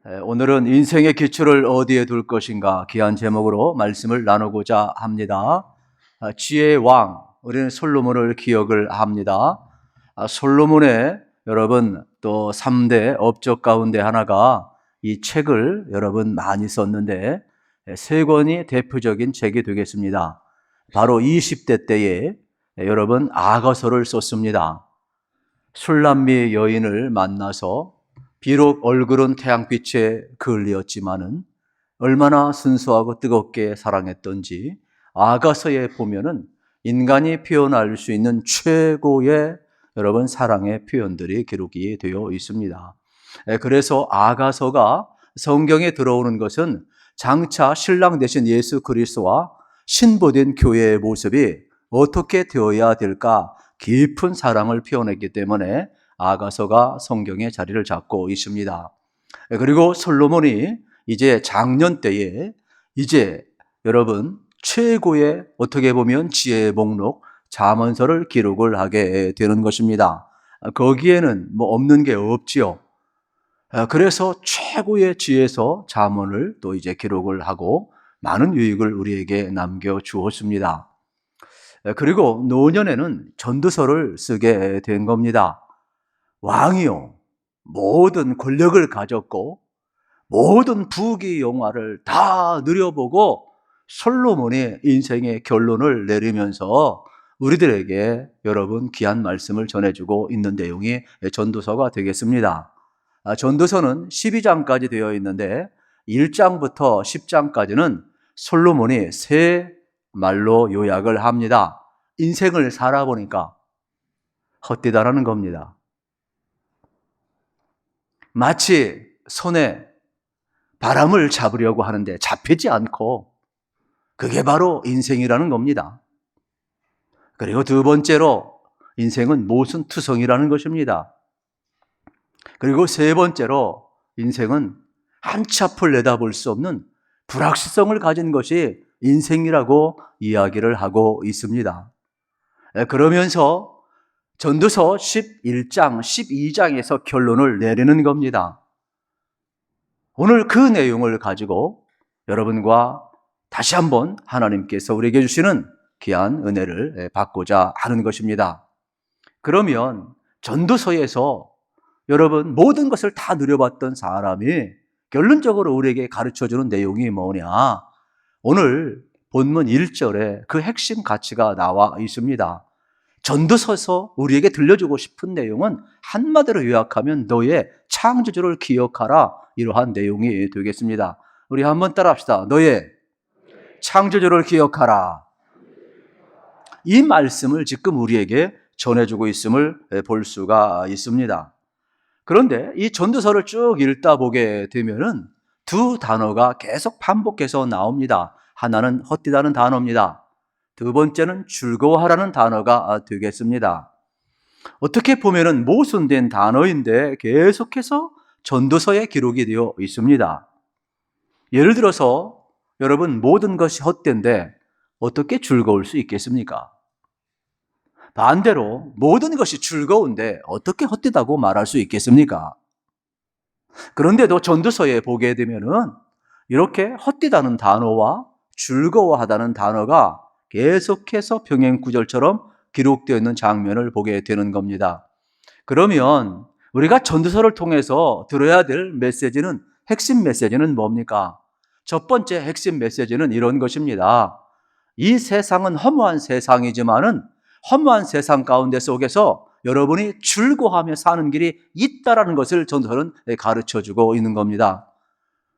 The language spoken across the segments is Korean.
오늘은 인생의 기초를 어디에 둘 것인가 귀한 제목으로 말씀을 나누고자 합니다. 지혜의 왕, 우리는 솔로몬을 기억을 합니다. 솔로몬의 여러분 또 3대 업적 가운데 하나가 이 책을 여러분 많이 썼는데 세 권이 대표적인 책이 되겠습니다. 바로 20대 때에 여러분 아가서를 썼습니다. 술람미 여인을 만나서 비록 얼굴은 태양빛에 그을리었지만은 얼마나 순수하고 뜨겁게 사랑했던지 아가서에 보면은 인간이 표현할 수 있는 최고의 여러분 사랑의 표현들이 기록이 되어 있습니다. 그래서 아가서가 성경에 들어오는 것은 장차 신랑 되신 예수 그리스도와 신부된 교회의 모습이 어떻게 되어야 될까 깊은 사랑을 표현했기 때문에 아가서가 성경에 자리를 잡고 있습니다. 그리고 솔로몬이 이제 장년 때에 이제 여러분 최고의 어떻게 보면 지혜의 목록 잠언서를 기록을 하게 되는 것입니다. 거기에는 뭐 없는 게 없지요. 그래서 최고의 지혜서 잠언을 또 이제 기록을 하고 많은 유익을 우리에게 남겨 주었습니다. 그리고 노년에는 전도서를 쓰게 된 겁니다. 왕이요, 모든 권력을 가졌고 모든 부귀 영화를 다 누려보고 솔로몬이 인생의 결론을 내리면서 우리들에게 여러분 귀한 말씀을 전해주고 있는 내용이 전도서가 되겠습니다. 전도서는 12장까지 되어 있는데 1장부터 10장까지는 솔로몬이 세 말로 요약을 합니다. 인생을 살아보니까 헛되다라는 겁니다. 마치 손에 바람을 잡으려고 하는데 잡히지 않고 그게 바로 인생이라는 겁니다. 그리고 두 번째로 인생은 모순투성이라는 것입니다. 그리고 세 번째로 인생은 한치 앞을 내다볼 수 없는 불확실성을 가진 것이 인생이라고 이야기를 하고 있습니다. 그러면서 전도서 11장, 12장에서 결론을 내리는 겁니다. 오늘 그 내용을 가지고 여러분과 다시 한번 하나님께서 우리에게 주시는 귀한 은혜를 받고자 하는 것입니다. 그러면 전도서에서 여러분 모든 것을 다 누려봤던 사람이 결론적으로 우리에게 가르쳐주는 내용이 뭐냐? 오늘 본문 1절에 그 핵심 가치가 나와 있습니다. 전도서에서 우리에게 들려주고 싶은 내용은 한마디로 요약하면 너의 창조주를 기억하라, 이러한 내용이 되겠습니다. 우리 한번 따라합시다. 너의 창조주를 기억하라. 이 말씀을 지금 우리에게 전해주고 있음을 볼 수가 있습니다. 그런데 이 전도서를 쭉 읽다 보게 되면은 두 단어가 계속 반복해서 나옵니다. 하나는 헛되다는 단어입니다. 두 번째는 즐거워하라는 단어가 되겠습니다. 어떻게 보면은 모순된 단어인데 계속해서 전도서에 기록이 되어 있습니다. 예를 들어서 여러분 모든 것이 헛된데 어떻게 즐거울 수 있겠습니까? 반대로 모든 것이 즐거운데 어떻게 헛되다고 말할 수 있겠습니까? 그런데도 전도서에 보게 되면은 이렇게 헛되다는 단어와 즐거워하다는 단어가 계속해서 병행구절처럼 기록되어 있는 장면을 보게 되는 겁니다. 그러면 우리가 전도서를 통해서 들어야 될 메시지는, 핵심 메시지는 뭡니까? 첫 번째 핵심 메시지는 이런 것입니다. 이 세상은 허무한 세상이지만은 허무한 세상 가운데 속에서 여러분이 즐거워하며 사는 길이 있다라는 것을 전도서는 가르쳐주고 있는 겁니다.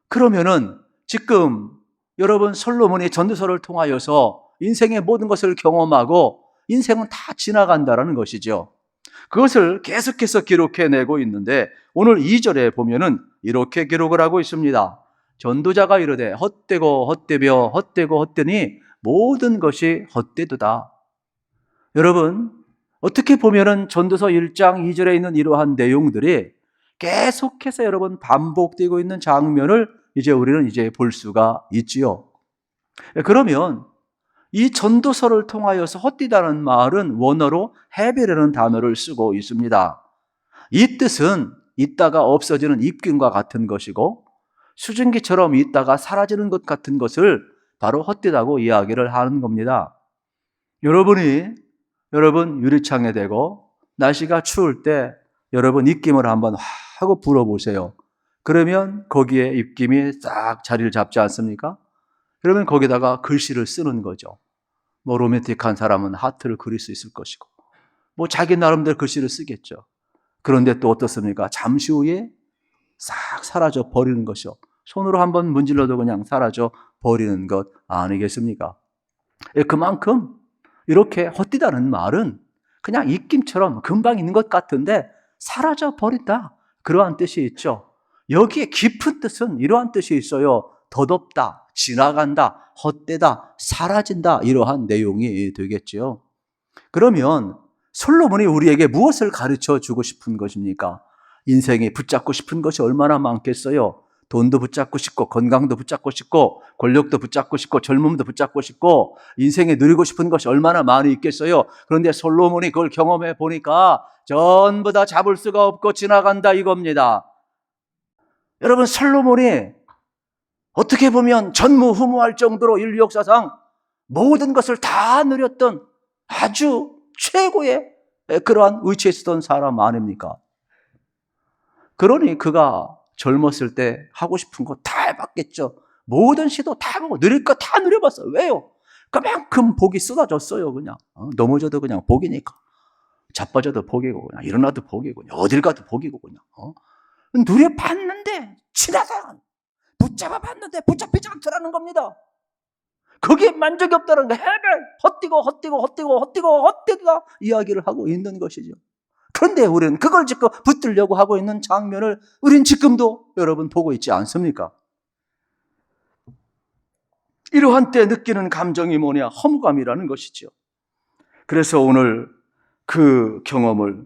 그러면은 지금 여러분 솔로몬이 전도서를 통하여서 인생의 모든 것을 경험하고 인생은 다 지나간다라는 것이죠. 그것을 계속해서 기록해내고 있는데 오늘 2절에 보면은 이렇게 기록을 하고 있습니다. 전도자가 이르되 헛되고 헛되며 헛되고 헛되니 모든 것이 헛되도다. 여러분 어떻게 보면은 전도서 1장 2절에 있는 이러한 내용들이 계속해서 여러분 반복되고 있는 장면을 이제 우리는 이제 볼 수가 있지요. 그러면 이 전도서를 통하여서 헛되다는 말은 원어로 헤베라는 단어를 쓰고 있습니다. 이 뜻은 있다가 없어지는 입김과 같은 것이고 수증기처럼 있다가 사라지는 것 같은 것을 바로 헛되다고 이야기를 하는 겁니다. 여러분 유리창에 대고 날씨가 추울 때 여러분 입김을 한번 하고 불어보세요. 그러면 거기에 입김이 싹 자리를 잡지 않습니까? 그러면 거기다가 글씨를 쓰는 거죠. 뭐 로맨틱한 사람은 하트를 그릴 수 있을 것이고, 뭐 자기 나름대로 글씨를 쓰겠죠. 그런데 또 어떻습니까? 잠시 후에 싹 사라져 버리는 것이요. 손으로 한번 문질러도 그냥 사라져 버리는 것 아니겠습니까? 그만큼 이렇게 헛되다는 말은 그냥 입김처럼 금방 있는 것 같은데 사라져 버린다, 그러한 뜻이 있죠. 여기에 깊은 뜻은 이러한 뜻이 있어요. 덧없다, 지나간다, 헛되다, 사라진다, 이러한 내용이 되겠지요. 그러면 솔로몬이 우리에게 무엇을 가르쳐 주고 싶은 것입니까? 인생에 붙잡고 싶은 것이 얼마나 많겠어요. 돈도 붙잡고 싶고, 건강도 붙잡고 싶고, 권력도 붙잡고 싶고, 젊음도 붙잡고 싶고, 인생에 누리고 싶은 것이 얼마나 많이 있겠어요. 그런데 솔로몬이 그걸 경험해 보니까 전부 다 잡을 수가 없고 지나간다, 이겁니다. 여러분, 솔로몬이 어떻게 보면 전무후무할 정도로 인류 역사상 모든 것을 다 누렸던 아주 최고의 그러한 위치에 있었던 사람 아닙니까? 그러니 그가 젊었을 때 하고 싶은 거 다 해봤겠죠. 모든 시도 다 해보고 누릴 거 다 누려봤어요. 왜요? 그만큼 복이 쏟아졌어요. 그냥 넘어져도 그냥 복이니까, 자빠져도 복이고, 그냥 일어나도 복이고, 어딜 가도 복이고, 그냥 누려봤는데 지나가 붙잡아봤는데 붙잡히지 않더라는 겁니다. 거기에 만족이 없다는 거, 헛되다 이야기를 하고 있는 것이죠. 그런데 우리는 그걸 짓고 붙들려고 하고 있는 장면을 우린 지금도 여러분 보고 있지 않습니까? 이러한 때 느끼는 감정이 뭐냐? 허무감이라는 것이죠. 그래서 오늘 그 경험을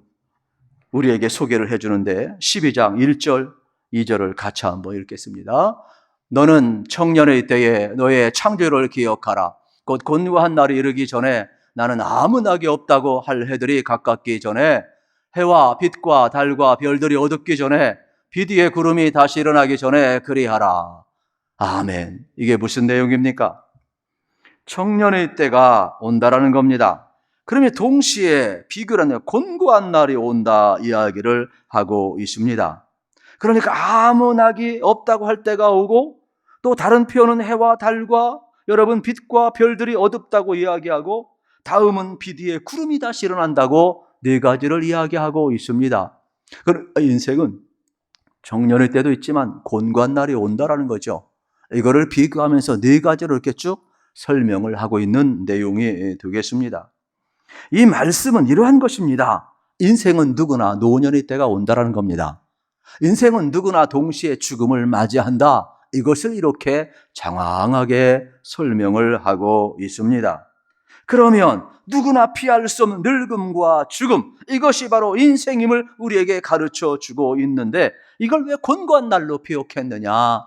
우리에게 소개를 해주는데 12장 1절 2절을 같이 한번 읽겠습니다. 너는 청년의 때에 너의 창조를 기억하라. 곧 곤고한 날이 이르기 전에 나는 아무 낙이 없다고 할 해들이 가깝기 전에, 해와 빛과 달과 별들이 어둡기 전에, 빛 위에 구름이 다시 일어나기 전에 그리하라. 아멘. 이게 무슨 내용입니까? 청년의 때가 온다라는 겁니다. 그러면 동시에 비교하는 곤고한 날이 온다 이야기를 하고 있습니다. 그러니까 아무 낙이 없다고 할 때가 오고, 또 다른 표현은 해와 달과 여러분 빛과 별들이 어둡다고 이야기하고, 다음은 빛 위에 구름이 다시 일어난다고 네 가지를 이야기하고 있습니다. 인생은 청년의 때도 있지만 곤고한 날이 온다라는 거죠. 이거를 비교하면서 네 가지로 이렇게 쭉 설명을 하고 있는 내용이 되겠습니다. 이 말씀은 이러한 것입니다. 인생은 누구나 노년의 때가 온다라는 겁니다. 인생은 누구나 동시에 죽음을 맞이한다. 이것을 이렇게 장황하게 설명을 하고 있습니다. 그러면 누구나 피할 수 없는 늙음과 죽음, 이것이 바로 인생임을 우리에게 가르쳐 주고 있는데, 이걸 왜 곤고한 날로 표현했느냐?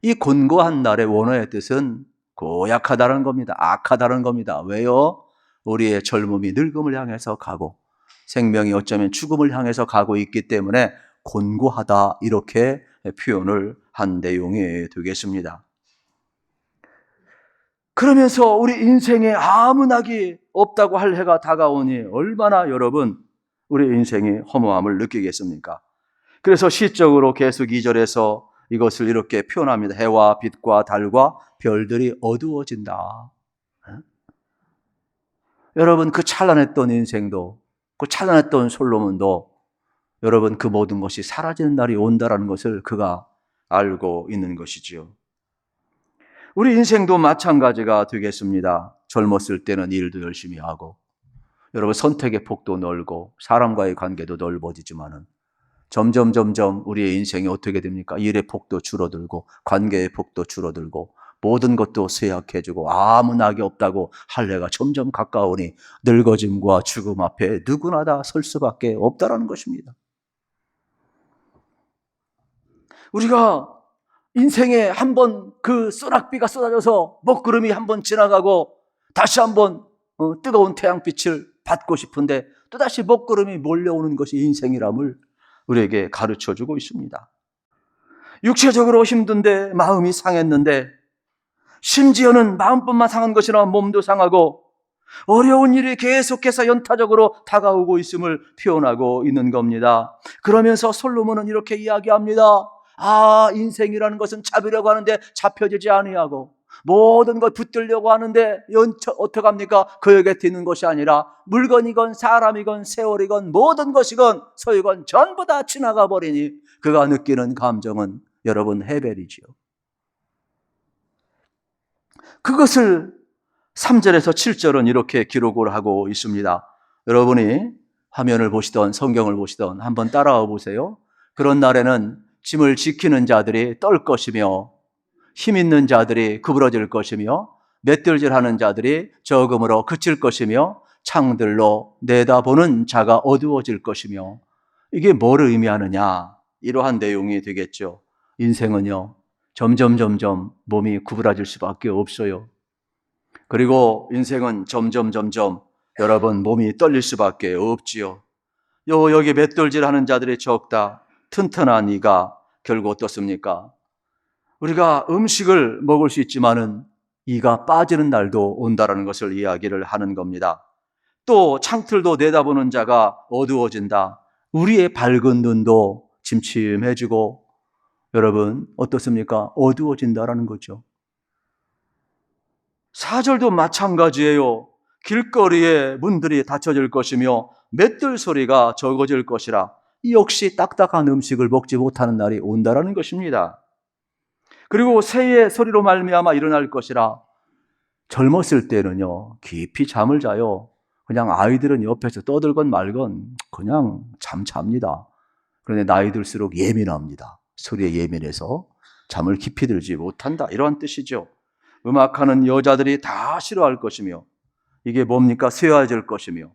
이 곤고한 날의 원어의 뜻은 고약하다는 겁니다. 악하다는 겁니다. 왜요? 우리의 젊음이 늙음을 향해서 가고 생명이 어쩌면 죽음을 향해서 가고 있기 때문에 곤고하다, 이렇게 표현을 한 내용이 되겠습니다. 그러면서 우리 인생에 아무 낙이 없다고 할 해가 다가오니 얼마나 여러분 우리 인생의 허무함을 느끼겠습니까? 그래서 시적으로 계속 2절에서 이것을 이렇게 표현합니다. 해와 빛과 달과 별들이 어두워진다. 여러분, 그 찬란했던 인생도, 그 찬란했던 솔로몬도 여러분 그 모든 것이 사라지는 날이 온다라는 것을 그가 알고 있는 것이지요. 우리 인생도 마찬가지가 되겠습니다. 젊었을 때는 일도 열심히 하고, 여러분 선택의 폭도 넓고 사람과의 관계도 넓어지지만은 점점 우리의 인생이 어떻게 됩니까? 일의 폭도 줄어들고 관계의 폭도 줄어들고 모든 것도 쇠약해지고 아무 낙이 없다고 할 해가 점점 가까우니 늙어짐과 죽음 앞에 누구나 다 설 수밖에 없다라는 것입니다. 우리가 인생에 한번 그 소낙비가 쏟아져서 먹구름이 한번 지나가고 다시 한번 뜨거운 태양빛을 받고 싶은데 또다시 먹구름이 몰려오는 것이 인생이람을 우리에게 가르쳐주고 있습니다. 육체적으로 힘든데 마음이 상했는데, 심지어는 마음뿐만 상한 것이 아니라 몸도 상하고 어려운 일이 계속해서 연타적으로 다가오고 있음을 표현하고 있는 겁니다. 그러면서 솔로몬은 이렇게 이야기합니다. 인생이라는 것은 잡으려고 하는데 잡혀지지 아니하고, 모든 걸 붙들려고 하는데 어떡합니까? 그의 곁에 있는 것이 아니라 물건이건 사람이건 세월이건 모든 것이건 소유건 전부 다 지나가 버리니 그가 느끼는 감정은 여러분 헤벨이지요. 그것을 3절에서 7절은 이렇게 기록을 하고 있습니다. 여러분이 화면을 보시던 성경을 보시던 한번 따라와 보세요. 그런 날에는 짐을 지키는 자들이 떨 것이며 힘 있는 자들이 구부러질 것이며 맷들질하는 자들이 적음으로 그칠 것이며 창들로 내다보는 자가 어두워질 것이며, 이게 뭐를 의미하느냐? 이러한 내용이 되겠죠. 인생은요, 점점 몸이 구부러질 수밖에 없어요. 그리고 인생은 점점 여러분 몸이 떨릴 수밖에 없지요. 여기 맷돌질하는 자들이 적다. 튼튼한 이가 결국 어떻습니까? 우리가 음식을 먹을 수 있지만은 이가 빠지는 날도 온다라는 것을 이야기를 하는 겁니다. 또 창틀도 내다보는 자가 어두워진다. 우리의 밝은 눈도 침침해지고 여러분 어떻습니까? 어두워진다라는 거죠. 4절도 마찬가지예요. 길거리에 문들이 닫혀질 것이며 맷들 소리가 적어질 것이라. 이 역시 딱딱한 음식을 먹지 못하는 날이 온다라는 것입니다. 그리고 새의 소리로 말미암아 일어날 것이라. 젊었을 때는요, 깊이 잠을 자요. 그냥 아이들은 옆에서 떠들건 말건 그냥 잠잡니다. 그런데 나이 들수록 예민합니다. 소리에 예민해서 잠을 깊이 들지 못한다, 이러한 뜻이죠. 음악하는 여자들이 다 싫어할 것이며, 이게 뭡니까? 쇠화질 것이며,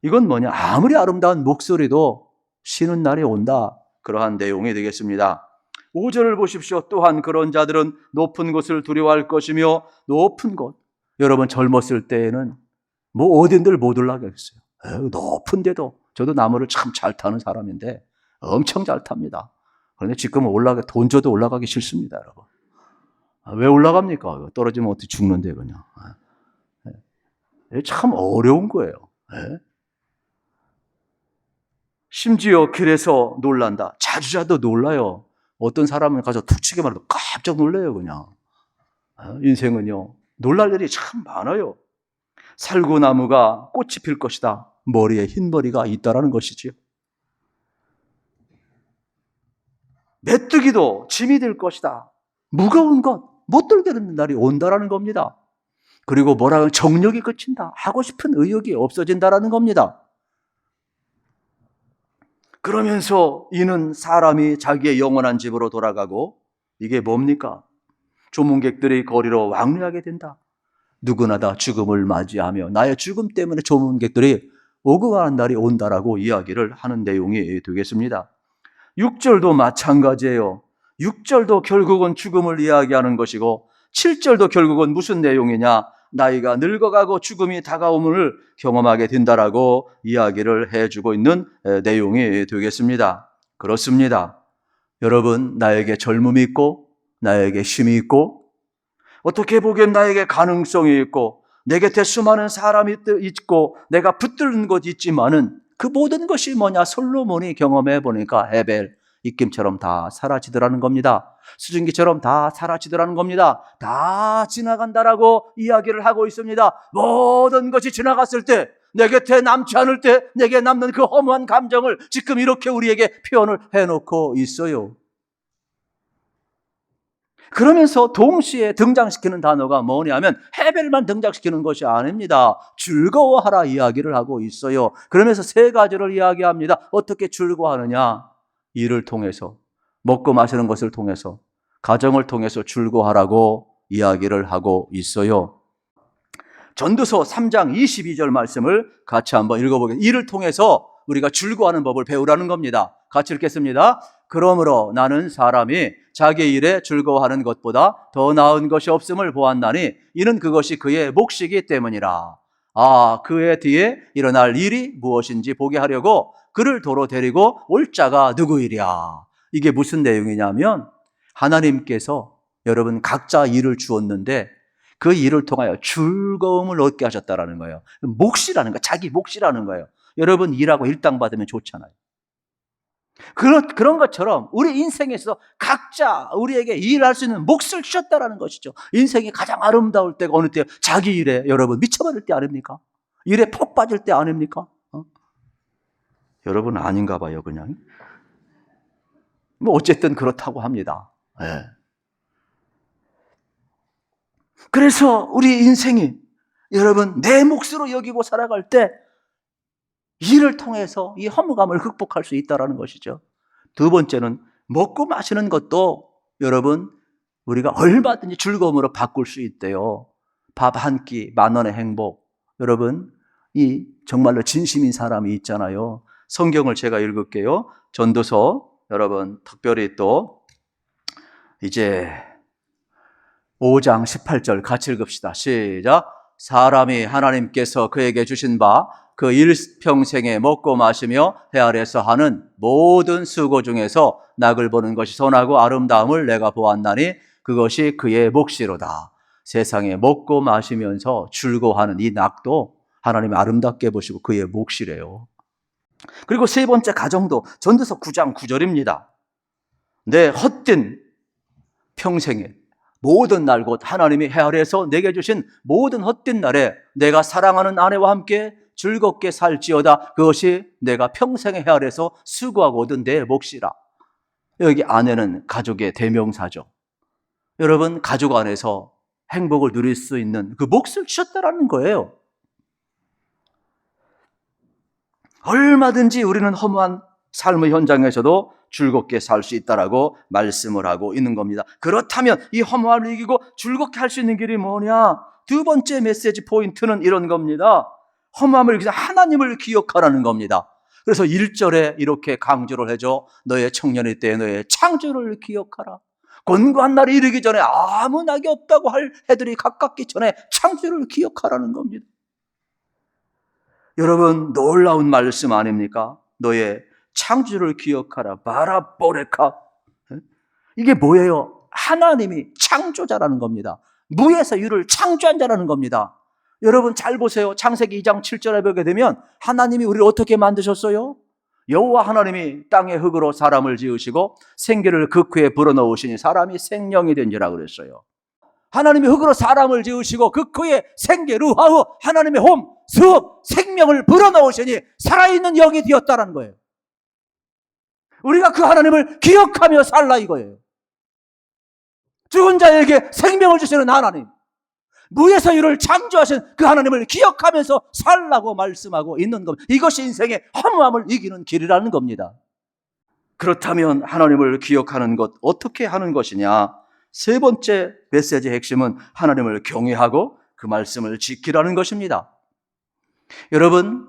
이건 뭐냐? 아무리 아름다운 목소리도 쉬는 날이 온다, 그러한 내용이 되겠습니다. 5절을 보십시오. 또한 그런 자들은 높은 곳을 두려워할 것이며, 높은 곳, 여러분 젊었을 때에는 뭐 어딘들 못 올라가겠어요. 높은 데도, 저도 나무를 참 잘 타는 사람인데 엄청 잘 탑니다. 그런데 지금은 돈 줘도 올라가기 싫습니다, 여러분. 왜 올라갑니까? 떨어지면 어떻게 죽는데 그냥. 참 어려운 거예요. 심지어 길에서 놀란다. 자주자도 놀라요. 어떤 사람은 가서 툭 치게 말해도 깜짝 놀래요, 그냥. 인생은요, 놀랄 일이 참 많아요. 살구나무가 꽃이 필 것이다. 머리에 흰머리가 있다라는 것이지요. 메뚜기도 짐이 될 것이다. 무거운 것, 못 들게는 날이 온다라는 겁니다. 그리고 뭐라고 정력이 그친다. 하고 싶은 의욕이 없어진다라는 겁니다. 그러면서 이는 사람이 자기의 영원한 집으로 돌아가고, 이게 뭡니까? 조문객들이 거리로 왕래하게 된다. 누구나 다 죽음을 맞이하며 나의 죽음 때문에 조문객들이 오고 가는 날이 온다라고 이야기를 하는 내용이 되겠습니다. 6절도 마찬가지예요. 6절도 결국은 죽음을 이야기하는 것이고, 7절도 결국은 무슨 내용이냐? 나이가 늙어가고 죽음이 다가옴을 경험하게 된다라고 이야기를 해주고 있는 내용이 되겠습니다. 그렇습니다. 여러분, 나에게 젊음이 있고 나에게 힘이 있고 어떻게 보기엔 나에게 가능성이 있고 내 곁에 수많은 사람이 있고 내가 붙들는 것이 있지만은 그 모든 것이 뭐냐? 솔로몬이 경험해 보니까 헤벨, 입김처럼 다 사라지더라는 겁니다. 수증기처럼 다 사라지더라는 겁니다. 다 지나간다라고 이야기를 하고 있습니다. 모든 것이 지나갔을 때, 내 곁에 남지 않을 때 내게 남는 그 허무한 감정을 지금 이렇게 우리에게 표현을 해놓고 있어요. 그러면서 동시에 등장시키는 단어가 뭐냐면 헤벨만 등장시키는 것이 아닙니다. 즐거워하라 이야기를 하고 있어요. 그러면서 세 가지를 이야기합니다. 어떻게 즐거워하느냐? 일을 통해서, 먹고 마시는 것을 통해서, 가정을 통해서 즐거워하라고 이야기를 하고 있어요. 전도서 3장 22절 말씀을 같이 한번 읽어보겠습니다. 이를 통해서 우리가 즐거워하는 법을 배우라는 겁니다. 같이 읽겠습니다. 그러므로 나는 사람이 자기 일에 즐거워하는 것보다 더 나은 것이 없음을 보았나니 이는 그것이 그의 몫이기 때문이라. 그의 뒤에 일어날 일이 무엇인지 보게 하려고 그를 도로 데리고 올 자가 누구이랴. 이게 무슨 내용이냐면 하나님께서 여러분 각자 일을 주었는데 그 일을 통하여 즐거움을 얻게 하셨다라는 거예요. 몫이라는 거예요. 자기 몫이라는 거예요. 여러분 일하고 일당 받으면 좋잖아요. 그런 것처럼 우리 인생에서 각자 우리에게 일할 수 있는 몫을 주셨다라는 것이죠. 인생이 가장 아름다울 때가 어느 때예요? 자기 일에 여러분 미쳐버릴 때 아닙니까? 일에 폭 빠질 때 아닙니까? 여러분 아닌가 봐요, 그냥. 뭐 어쨌든 그렇다고 합니다. 네. 그래서 우리 인생이 여러분 내 몫으로 여기고 살아갈 때 일을 통해서 이 허무감을 극복할 수 있다는 것이죠. 두 번째는 먹고 마시는 것도 여러분 우리가 얼마든지 즐거움으로 바꿀 수 있대요. 밥 한 끼, 10,000원의 행복. 여러분 이 정말로 진심인 사람이 있잖아요. 성경을 제가 읽을게요. 전도서 여러분 특별히 또 이제 5장 18절 같이 읽읍시다. 시작. 사람이 하나님께서 그에게 주신 바 그 일평생에 먹고 마시며 해 아래서 하는 모든 수고 중에서 낙을 보는 것이 선하고 아름다움을 내가 보았나니 그것이 그의 몫이로다. 세상에 먹고 마시면서 즐거워하는 이 낙도 하나님이 아름답게 보시고 그의 몫이래요. 그리고 세 번째 가정도 전도서 9장 9절입니다. 내 헛된 평생에 모든 날 곧 하나님이 해 아래에서 내게 주신 모든 헛된 날에 내가 사랑하는 아내와 함께 즐겁게 살지어다. 그것이 내가 평생에 해 아래에서 수고하고 얻은 내 몫이라. 여기 아내는 가족의 대명사죠. 여러분 가족 안에서 행복을 누릴 수 있는 그 몫을 주셨다라는 거예요. 얼마든지 우리는 허무한 삶의 현장에서도 즐겁게 살 수 있다라고 말씀을 하고 있는 겁니다. 그렇다면 이 허무함을 이기고 즐겁게 할 수 있는 길이 뭐냐? 두 번째 메시지 포인트는 이런 겁니다. 허무함을 이기고 하나님을 기억하라는 겁니다. 그래서 1절에 이렇게 강조를 해줘. 너의 청년의 때에 너의 창조를 기억하라. 곤고한 날이 이르기 전에 아무 낙이 없다고 할 해들이 가깝기 전에 창조를 기억하라는 겁니다. 여러분 놀라운 말씀 아닙니까? 너의 창조를 기억하라. 바라보레카. 이게 뭐예요? 하나님이 창조자라는 겁니다. 무에서 유를 창조한 자라는 겁니다. 여러분 잘 보세요. 창세기 2장 7절에 보게 되면 하나님이 우리를 어떻게 만드셨어요? 여호와 하나님이 땅의 흙으로 사람을 지으시고 생기를 극후에 불어넣으시니 사람이 생명이 된지라 그랬어요. 하나님이 흙으로 사람을 지으시고 극후에 생기 루하우 하나님의 홈 수업 생명을 불어넣으시니 살아있는 영이 되었다는 거예요. 우리가 그 하나님을 기억하며 살라 이거예요. 죽은 자에게 생명을 주시는 하나님, 무에서 유를 창조하신 그 하나님을 기억하면서 살라고 말씀하고 있는 겁니다. 이것이 인생의 허무함을 이기는 길이라는 겁니다. 그렇다면 하나님을 기억하는 것 어떻게 하는 것이냐? 세 번째 메시지의 핵심은 하나님을 경외하고 그 말씀을 지키라는 것입니다. 여러분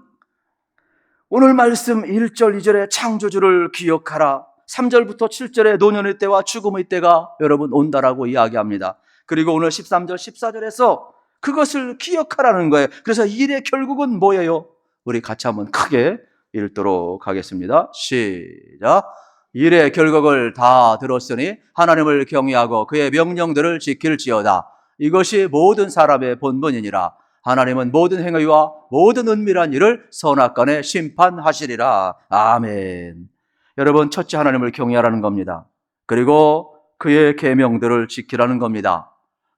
오늘 말씀 1절 2절에 창조주를 기억하라. 3절부터 7절에 노년의 때와 죽음의 때가 여러분 온다라고 이야기합니다. 그리고 오늘 13절 14절에서 그것을 기억하라는 거예요. 그래서 일의 결국은 뭐예요? 우리 같이 한번 크게 읽도록 하겠습니다. 시작. 일의 결국을 다 들었으니 하나님을 경외하고 그의 명령들을 지킬지어다. 이것이 모든 사람의 본분이니라. 하나님은 모든 행위와 모든 은밀한 일을 선악간에 심판하시리라. 아멘. 여러분 첫째 하나님을 경외하라는 겁니다. 그리고 그의 계명들을 지키라는 겁니다.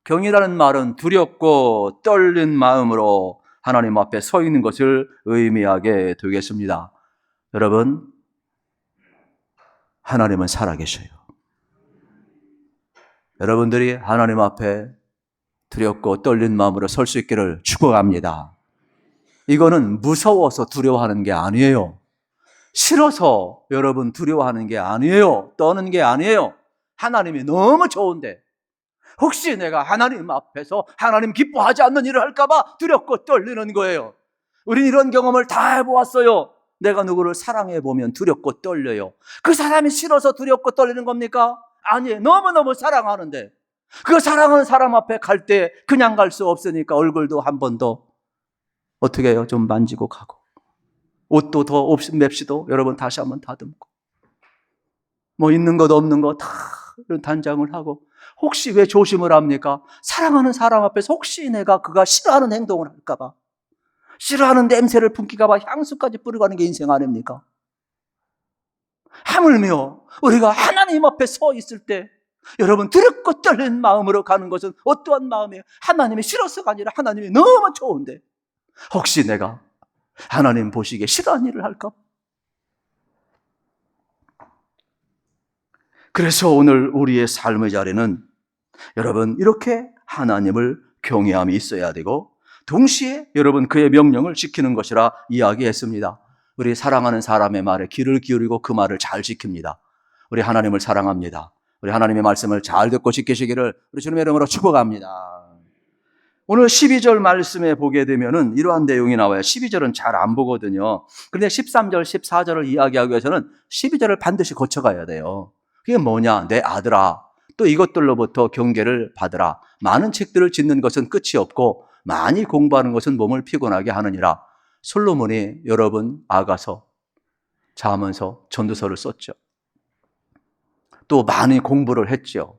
경외라는 말은 두렵고 떨린 마음으로 하나님 앞에 서 있는 것을 의미하게 되겠습니다. 여러분 하나님은 살아계셔요. 여러분들이 하나님 앞에 두렵고 떨린 마음으로 설 수 있기를 축복합니다. 이거는 무서워서 두려워하는 게 아니에요. 싫어서 여러분 두려워하는 게 아니에요. 떠는 게 아니에요. 하나님이 너무 좋은데 혹시 내가 하나님 앞에서 하나님 기뻐하지 않는 일을 할까봐 두렵고 떨리는 거예요. 우린 이런 경험을 다 해보았어요. 내가 누구를 사랑해보면 두렵고 떨려요. 그 사람이 싫어서 두렵고 떨리는 겁니까? 아니에요. 너무너무 사랑하는데 그 사랑하는 사람 앞에 갈 때 그냥 갈 수 없으니까 얼굴도 한 번 더 어떻게 해요? 좀 만지고 가고 옷도 더 맵시도 여러분 다시 한번 다듬고 뭐 있는 것 없는 거 다 이런 단장을 하고, 혹시 왜 조심을 합니까? 사랑하는 사람 앞에서 혹시 내가 그가 싫어하는 행동을 할까봐, 싫어하는 냄새를 풍기까봐 향수까지 뿌리고 가는 게 인생 아닙니까? 하물며 우리가 하나님 앞에 서 있을 때 여러분 두렵고 떨리는 마음으로 가는 것은 어떠한 마음이에요? 하나님이 싫어서가 아니라 하나님이 너무 좋은데 혹시 내가 하나님 보시기에 싫어하는 일을 할까? 그래서 오늘 우리의 삶의 자리는 여러분 이렇게 하나님을 경외함이 있어야 되고 동시에 여러분 그의 명령을 지키는 것이라 이야기했습니다. 우리 사랑하는 사람의 말에 귀를 기울이고 그 말을 잘 지킵니다. 우리 하나님을 사랑합니다. 우리 하나님의 말씀을 잘 듣고 지키시기를 우리 주님의 이름으로 축복합니다. 오늘 12절 말씀에 보게 되면은 이러한 내용이 나와요. 12절은 잘 안 보거든요. 그런데 13절, 14절을 이야기하기 위해서는 12절을 반드시 거쳐가야 돼요. 그게 뭐냐? 내 아들아, 또 이것들로부터 경계를 받으라. 많은 책들을 짓는 것은 끝이 없고 많이 공부하는 것은 몸을 피곤하게 하느니라. 솔로몬이 여러분 아가서, 잠언서, 전도서를 썼죠. 또 많이 공부를 했죠.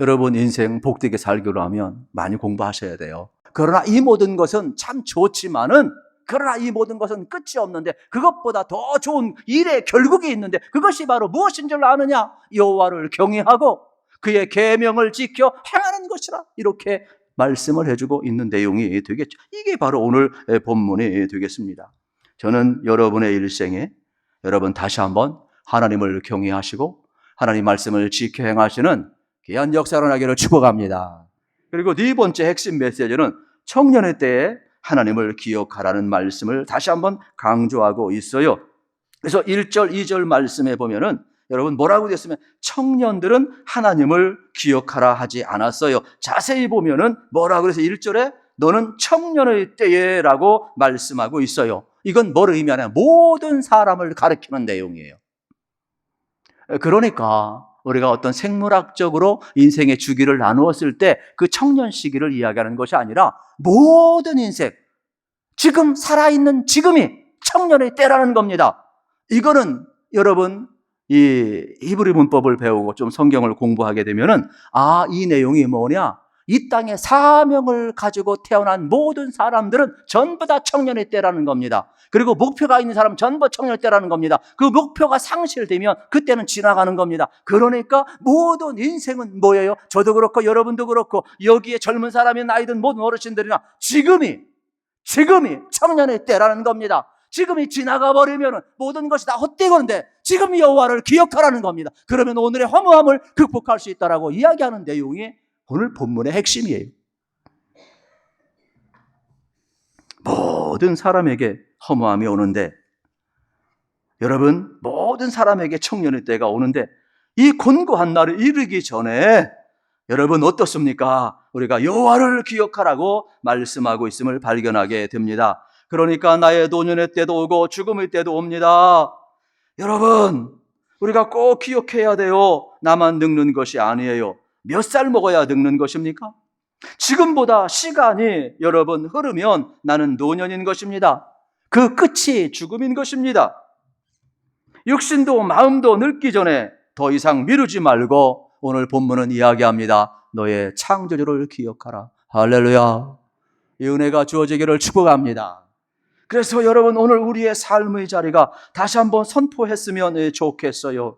여러분 인생 복되게 살기로 하면 많이 공부하셔야 돼요. 그러나 이 모든 것은 참 좋지만은 그러나 이 모든 것은 끝이 없는데 그것보다 더 좋은 일의 결국이 있는데 그것이 바로 무엇인 줄 아느냐? 여호와를 경외하고 그의 계명을 지켜 행하는 것이라. 이렇게 말씀을 해주고 있는 내용이 되겠죠. 이게 바로 오늘 본문이 되겠습니다. 저는 여러분의 일생에 여러분 다시 한번 하나님을 경외하시고 하나님 말씀을 지켜 행하시는 귀한 역사를 하기를 축복합니다. 그리고 네 번째 핵심 메시지는 청년의 때에 하나님을 기억하라는 말씀을 다시 한번 강조하고 있어요. 그래서 1절, 2절 말씀에 보면은 여러분 뭐라고 되었으면 청년들은 하나님을 기억하라 하지 않았어요. 자세히 보면은 뭐라고 그래서 1절에 너는 청년의 때에 라고 말씀하고 있어요. 이건 뭐를 의미하냐? 모든 사람을 가리키는 내용이에요. 그러니까 우리가 어떤 생물학적으로 인생의 주기를 나누었을 때 그 청년 시기를 이야기하는 것이 아니라 모든 인생, 지금 살아있는 지금이 청년의 때라는 겁니다. 이거는 여러분 이 히브리 문법을 배우고 좀 성경을 공부하게 되면은 이 내용이 뭐냐? 이 땅에 사명을 가지고 태어난 모든 사람들은 전부 다 청년의 때라는 겁니다. 그리고 목표가 있는 사람 전부 청년의 때라는 겁니다. 그 목표가 상실되면 그때는 지나가는 겁니다. 그러니까 모든 인생은 뭐예요? 저도 그렇고 여러분도 그렇고 여기에 젊은 사람이 나이든 모든 어르신들이나 지금이 청년의 때라는 겁니다. 지금이 지나가 버리면 모든 것이 다 헛되건데 지금 여호와를 기억하라는 겁니다. 그러면 오늘의 허무함을 극복할 수 있다라고 이야기하는 내용이 오늘 본문의 핵심이에요. 모든 사람에게 허무함이 오는데 여러분 모든 사람에게 청년의 때가 오는데 이 곤고한 날을 이르기 전에 여러분 어떻습니까? 우리가 여호와를 기억하라고 말씀하고 있음을 발견하게 됩니다. 그러니까 나의 노년의 때도 오고 죽음의 때도 옵니다. 여러분 우리가 꼭 기억해야 돼요. 나만 늙는 것이 아니에요. 몇 살 먹어야 늙는 것입니까? 지금보다 시간이 여러분 흐르면 나는 노년인 것입니다. 그 끝이 죽음인 것입니다. 육신도 마음도 늙기 전에 더 이상 미루지 말고 오늘 본문은 이야기합니다. 너의 창조주를 기억하라. 할렐루야. 이 은혜가 주어지기를 축복합니다. 그래서 여러분 오늘 우리의 삶의 자리가 다시 한번 선포했으면 좋겠어요.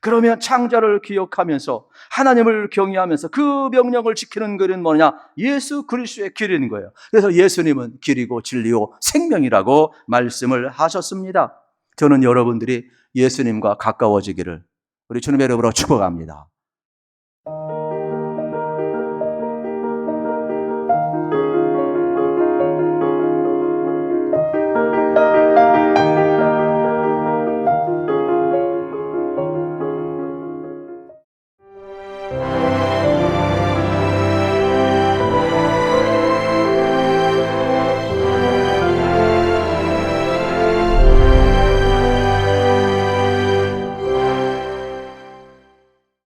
그러면 창조를 기억하면서 하나님을 경외하면서 그 명령을 지키는 길은 뭐냐? 예수 그리스도의 길인 거예요. 그래서 예수님은 길이고 진리요 생명이라고 말씀을 하셨습니다. 저는 여러분들이 예수님과 가까워지기를 우리 주님의 이름으로 축복합니다.